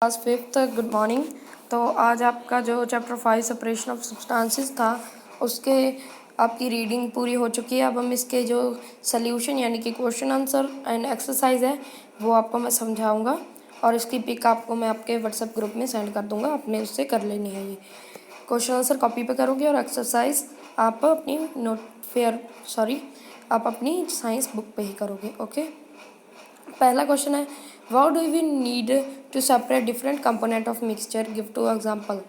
Class fifth, good morning. तो आज आपका जो चैप्टर 5 सेपरेशन ऑफ सब्सटेंसेस था उसके आपकी रीडिंग पूरी हो चुकी है। अब हम इसके जो सल्यूशन यानी कि क्वेश्चन आंसर एंड एक्सरसाइज है वो आपको मैं समझाऊंगा और इसकी पिक आपको मैं आपके व्हाट्सएप ग्रुप में सेंड कर दूंगा, आपने उससे कर लेनी है। ये क्वेश्चन आंसर कॉपी पे करोगे और एक्सरसाइज आप अपनी साइंस बुक पे ही करोगे। ओके, पहला क्वेश्चन है, why do we need to separate different component of mixture, give two example.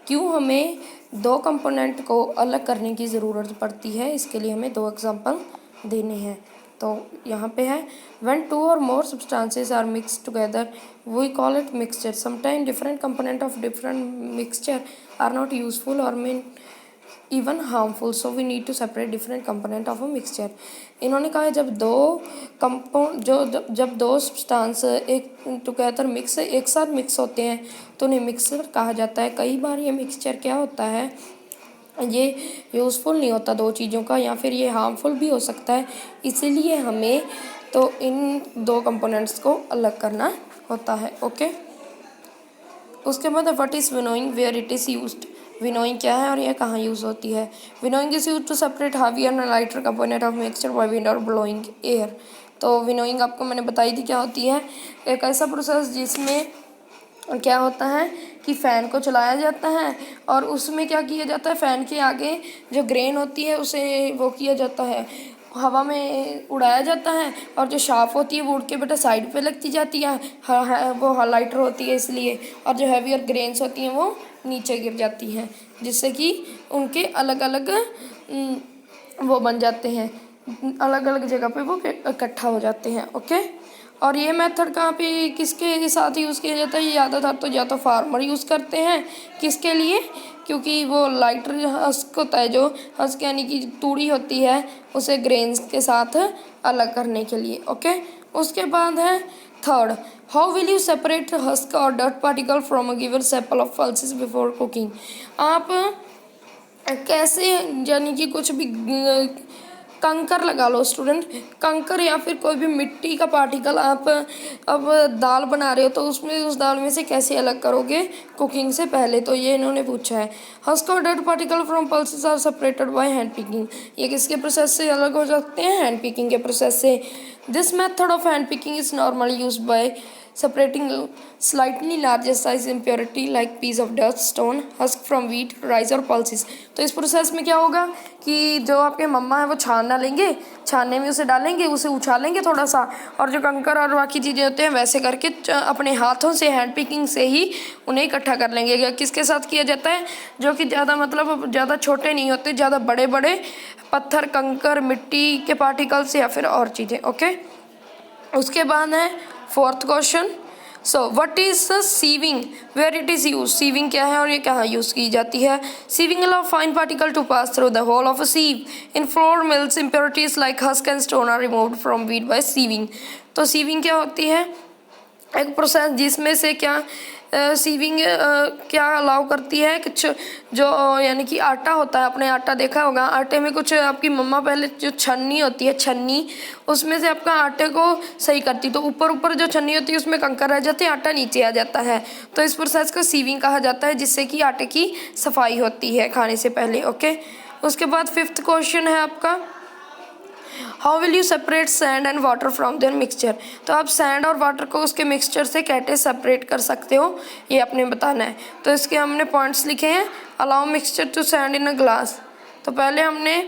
क्यों हमें दो कंपोनेंट को अलग करने की ज़रूरत पड़ती है, इसके लिए हमें दो एग्जाम्पल देने हैं। तो यहाँ पे है, when two or more substances are mix together we call it mixture. Sometime different component of different mixture are not useful or mean even harmful, so we need to separate different component of a mixture. इन्होंने कहा है जब दो substance एक together एक साथ mix होते हैं तो उन्हें मिक्सचर कहा जाता है। कई बार ये मिक्सचर क्या होता है, ये यूज़फुल नहीं होता दो चीज़ों का, या फिर ये हार्मफुल भी हो सकता है, इसीलिए हमें तो इन दो कंपोनेंट्स को अलग करना होता है। ओके, उसके बाद what is winnowing, where it is used. Winnowing क्या है और यह कहाँ यूज़ होती है। Winnowing is use to separate heavier and lighter component of mixture by wind or blowing air. तो विनोइंग आपको मैंने बताई थी क्या होती है, एक ऐसा प्रोसेस जिसमें क्या होता है कि फ़ैन को चलाया जाता है और उसमें क्या किया जाता है, फ़ैन के आगे जो ग्रेन होती है उसे वो किया जाता है, हवा में उड़ाया जाता है, और जो शार्प होती है वो उड़ के बेटा साइड पे लगती जाती है, वो हाइलाइटर होती है इसलिए, और जो हैवियर ग्रेन्स होती हैं वो नीचे गिर जाती हैं, जिससे कि उनके अलग अलग वो बन जाते हैं, अलग अलग जगह पे वो इकट्ठा हो जाते हैं। ओके, और ये मेथड कहाँ पे किसके साथ यूज़ किया जाता है, ये ज़्यादातर तो या तो फार्मर यूज़ करते हैं, किसके लिए, क्योंकि वो लाइटर हस्क होता है, जो हस्क यानी कि तूड़ी होती है, उसे ग्रेन्स के साथ अलग करने के लिए। ओके, उसके बाद है third, how will you separate husk और dirt particle from a given sample of pulses before cooking. आप कैसे, यानी कि कुछ भी कंकर लगा लो स्टूडेंट, कंकर या फिर कोई भी मिट्टी का पार्टिकल आप अब दाल बना रहे हो तो उसमें उस दाल में से कैसे अलग करोगे कुकिंग से पहले, तो ये इन्होंने पूछा है। हस्क और dirt particle from pulses are separated by hand picking. ये किसके प्रोसेस से अलग हो सकते हैं, हैंड पिकिंग के प्रोसेस से। This method of hand picking is normally use by separating slightly larger size impurity like piece of dust, stone, husk from wheat, rice और pulses। तो इस प्रोसेस में क्या होगा कि जो आपके मम्मा है वो छानना लेंगे, छानने में उसे डालेंगे, उसे उछालेंगे थोड़ा सा, और जो कंकर और बाकी चीज़ें होते हैं वैसे करके अपने हाथों से हैंड पिकिंग से ही उन्हें इकट्ठा कर लेंगे। किसके साथ किया जाता है, जो कि ज़्यादा मतलब ज़्यादा छोटे नहीं होते, ज़्यादा बड़े बड़े पत्थर, कंकर, मिट्टी के पार्टिकल्स या फिर और चीज़ें। ओके, उसके बाद है fourth question, so what is the sieving, where it is use. Sieving क्या है और ये कहाँ यूज़ की जाती है। Sieving allow fine particle to pass through the hole of a sieve in flour mills, impurities like husk and stone are removed from wheat by sieving. तो sieving क्या होती है, एक प्रोसेस जिसमें से क्या सीविंग क्या अलाउ करती है, कुछ जो यानी कि आटा होता है, आपने आटा देखा होगा, आटे में कुछ आपकी मम्मा पहले जो छन्नी होती है, छन्नी उसमें से आपका आटे को सही करती, तो ऊपर ऊपर जो छन्नी होती है उसमें कंकर रह जाते हैं, आटा नीचे आ जाता है, तो इस प्रोसेस को सीविंग कहा जाता है, जिससे कि आटे की सफाई होती है खाने से पहले। ओके, उसके बाद फिफ्थ क्वेश्चन है आपका, how will you separate sand and water from their mixture. तो आप सैंड और वाटर को उसके मिक्सचर से कैसे सेपरेट कर सकते हो, ये आपने बताना है। तो इसके हमने पॉइंट्स लिखे हैं, allow mixture to sand in a glass. तो पहले हमने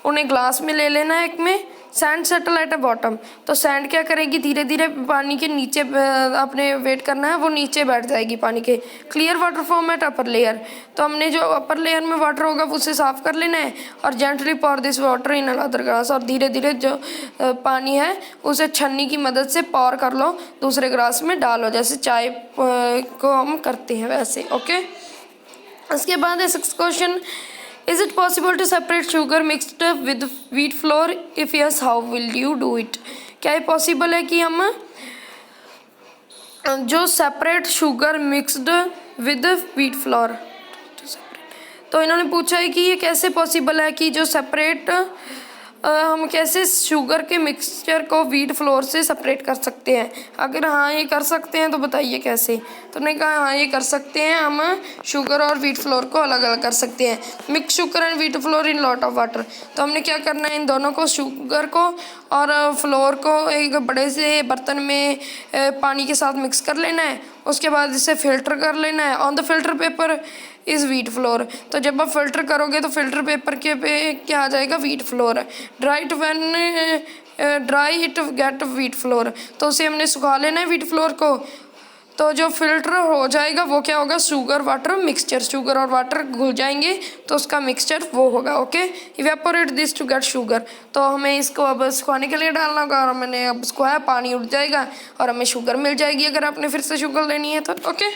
उन्हें ग्लास में ले लेना है, एक में sand settle at a bottom. तो सैंड क्या करेगी, धीरे धीरे पानी के नीचे अपने वेट करना है, वो नीचे बैठ जाएगी पानी के। Clear water form at upper layer, तो हमने जो अपर लेयर में वाटर होगा उसे साफ कर लेना है, और gently pour this water in another glass, और धीरे धीरे जो पानी है उसे छन्नी की मदद से पॉर कर लो, दूसरे ग्लास में डालो, जैसे चाय को हम करते हैं वैसे। ओके, उसके बाद है sixth question, is it possible to separate sugar mixed with wheat flour, if yes how will you do it. क्या ये पॉसिबल है कि हम जो separate sugar mixed with wheat flour, तो इन्होंने पूछा है कि ये कैसे पॉसिबल है कि जो सेपरेट हम कैसे शुगर के मिक्सचर को व्हीट फ्लोर से सेपरेट कर सकते हैं? अगर हाँ ये कर सकते हैं तो बताइए कैसे। तो मैंने कहा हाँ ये कर सकते हैं, हम शुगर और व्हीट फ्लोर को अलग अलग कर सकते हैं। Mix sugar and wheat flour in lot of water. तो हमने क्या करना है, इन दोनों को, शुगर को और फ्लोर को एक बड़े से बर्तन में पानी के साथ मिक्स कर लेना है। उसके बाद इसे फिल्टर कर लेना है। On the filter paper is wheat flour. तो जब आप फिल्टर करोगे तो फिल्टर पेपर के पे क्या आ जाएगा, wheat flour. Dry it get wheat flour. तो उसे हमने सुखा लेना है व्हीट फ्लोर को। तो जो फिल्टर हो जाएगा वो क्या होगा, शुगर वाटर मिक्सचर। शुगर और वाटर घुल जाएंगे तो उसका मिक्सचर वो होगा। Okay, evaporate this to get sugar. तो हमें इसको अब सुखाने के लिए डालना होगा, और मैंने अब सुखाया, पानी उड़ जाएगा और हमें शुगर मिल जाएगी अगर आपने फिर से शुगर लेनी है तो। ओके,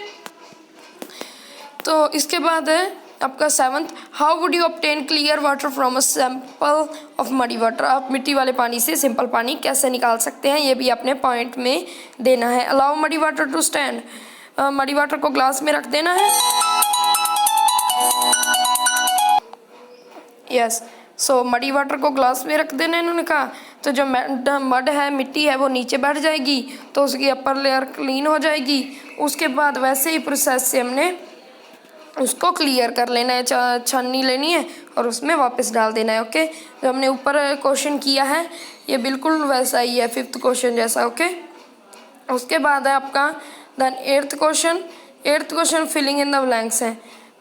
तो इसके बाद है आपका 7th, how would you obtain clear water from a sample of muddy water. आप मिट्टी वाले पानी से सिंपल पानी कैसे निकाल सकते हैं, ये भी अपने पॉइंट में देना है। Allow muddy water to stand. Muddy water को ग्लास में रख देना है। यस, सो मडी वाटर को ग्लास में रख देना है इन्होंने कहा। तो जो मड है, मिट्टी है, वो नीचे बैठ जाएगी तो उसकी अपर लेयर क्लीन हो जाएगी। उसके बाद वैसे ही प्रोसेस से हमने उसको क्लियर कर लेना है, छन्नी लेनी है और उसमें वापस डाल देना है। ओके, जो हमने ऊपर क्वेश्चन किया है ये बिल्कुल वैसा ही है, 5th क्वेश्चन जैसा। ओके, उसके बाद है आपका then 8th question. 8th question filling in the blanks है।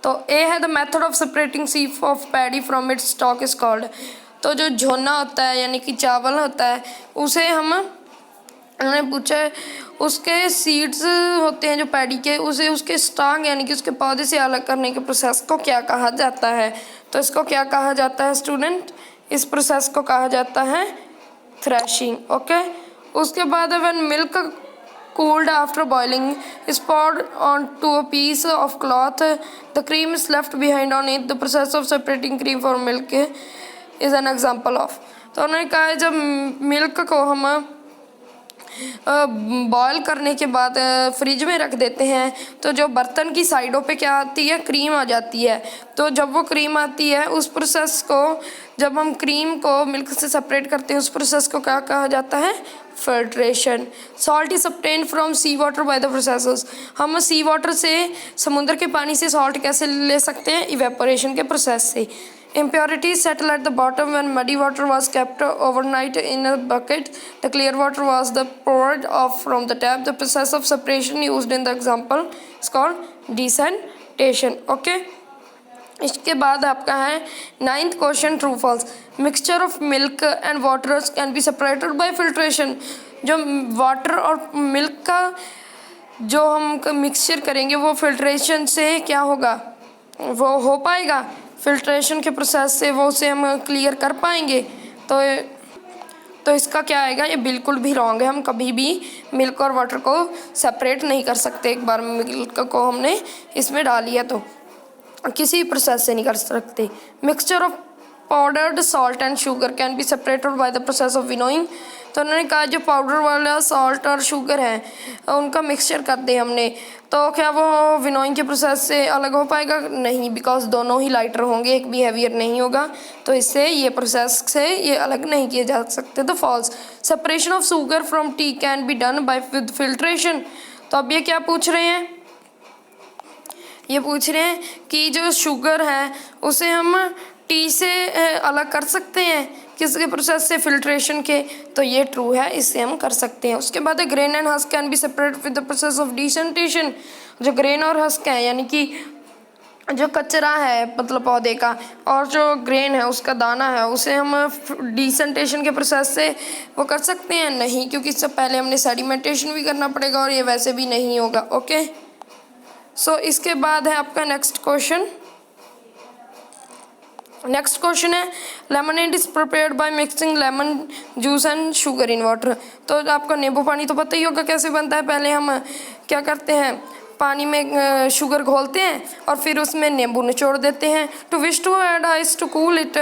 तो ए है the method of separating chaff of paddy from its stalk is called. तो जो झोना होता है यानी कि चावल होता है, उसे उन्होंने पूछा है, उसके सीड्स होते हैं जो पैडी के, उसे उसके स्टांग यानी कि उसके पौधे से अलग करने के प्रोसेस को क्या कहा जाता है। तो इसको क्या कहा जाता है स्टूडेंट, इस प्रोसेस को कहा जाता है थ्रेशिंग। ओके, उसके बाद when milk cooled after boiling is poured onto a piece of cloth, the cream is left behind on it. The process of separating cream from milk is an example of। तो उन्होंने कहा है जब milk को हम boil करने के बाद फ्रिज में रख देते हैं तो जो बर्तन की साइडों पे क्या आती है, क्रीम आ जाती है। तो जब वो क्रीम आती है, उस प्रोसेस को, जब हम क्रीम को मिल्क से सेपरेट करते हैं, उस प्रोसेस को क्या कहा जाता है, filtration. Salt is obtain from sea water by the processes. हम सी वाटर से, समुद्र के पानी से सॉल्ट कैसे ले सकते हैं, इवेपोरेशन के प्रोसेस से। Impurities settle at the bottom when muddy water was kept overnight in a bucket. The clear water was poured off from the tap. The process of separation used in the example is called decantation. Okay. इसके बाद आपका है 9th question, true false. Mixture of milk and water can be separated by filtration. जो water और milk का जो हम mixture करेंगे वो फिल्ट्रेशन से क्या होगा, वो हो पाएगा, फिल्ट्रेशन के प्रोसेस से वो उसे हम क्लियर कर पाएंगे। तो इसका क्या आएगा, ये बिल्कुल भी रॉन्ग है। हम कभी भी मिल्क और वाटर को सेपरेट नहीं कर सकते। एक बार मिल्क को हमने इसमें डाल लिया तो किसी प्रोसेस से नहीं कर सकते। Mixture of powdered salt and sugar cane be separated by the process of winnowing. तो उन्होंने कहा जो पाउडर वाला सॉल्ट और शुगर है उनका मिक्सचर कर दे हमने, तो क्या वो विनोइंग के प्रोसेस से अलग हो पाएगा, नहीं, बिकॉज दोनों ही लाइटर होंगे, एक भी हैवियर नहीं होगा। तो इससे ये प्रोसेस से ये अलग नहीं किए जा सकते। तो false. Separation of sugar from tea can be done by with filtration. तो अब ये क्या पूछ रहे हैं, ये पूछ रहे हैं कि जो शुगर है उसे हम टी से अलग कर सकते हैं, किसके प्रोसेस से, फिल्ट्रेशन के। तो ये ट्रू है, इससे हम कर सकते हैं। उसके बाद grain and husk can be separate with the process of decantation. जो ग्रेन और हस्क है यानी कि जो कचरा है मतलब पौधे का, और जो ग्रेन है उसका दाना है, उसे हम डिसेंटेशन के प्रोसेस से वो कर सकते हैं, नहीं, क्योंकि इससे पहले हमने सेडिमेंटेशन भी करना पड़ेगा और ये वैसे भी नहीं होगा। ओके, सो इसके बाद है आपका नेक्स्ट क्वेश्चन। नेक्स्ट क्वेश्चन है lemonade is prepared by mixing lemon juice and sugar in water. तो आपको नींबू पानी तो पता ही होगा कैसे बनता है। पहले हम क्या करते हैं, पानी में शुगर घोलते हैं और फिर उसमें नींबू निचोड़ देते हैं। To wish to add ice to cool it,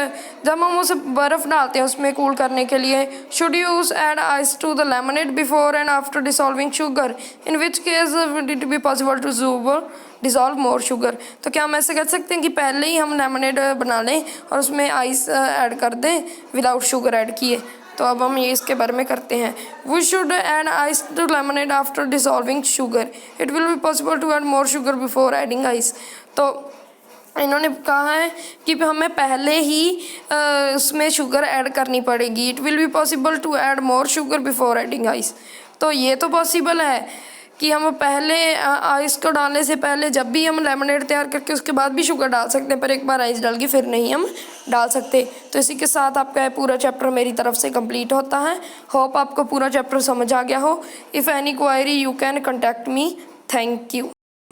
जब हम उसे बर्फ़ डालते हैं उसमें कूल करने के लिए। Should use add ice to the lemonade before and after dissolving sugar, in which case would it be possible to dissolve more sugar. तो क्या हम ऐसे कर सकते हैं कि पहले ही हम लेमनेड बना लें और उसमें आइस ऐड कर दें विदाउट शुगर ऐड किए। तो अब हम ये इसके बारे में करते हैं। We should add ice to lemonade after dissolving sugar, it will be possible to add more sugar before adding ice. तो इन्होंने कहा है कि हमें पहले ही उसमें शुगर ऐड करनी पड़ेगी। It will be possible to add more sugar before adding ice. तो ये तो पॉसिबल है कि हम पहले आइस को डालने से पहले जब भी हम लेमनेड तैयार करके उसके बाद भी शुगर डाल सकते हैं, पर एक बार आइस डाल के फिर नहीं हम डाल सकते। तो इसी के साथ आपका ये पूरा चैप्टर मेरी तरफ से कंप्लीट होता है। होप आपको पूरा चैप्टर समझ आ गया हो। If any query you can contact me. Thank you.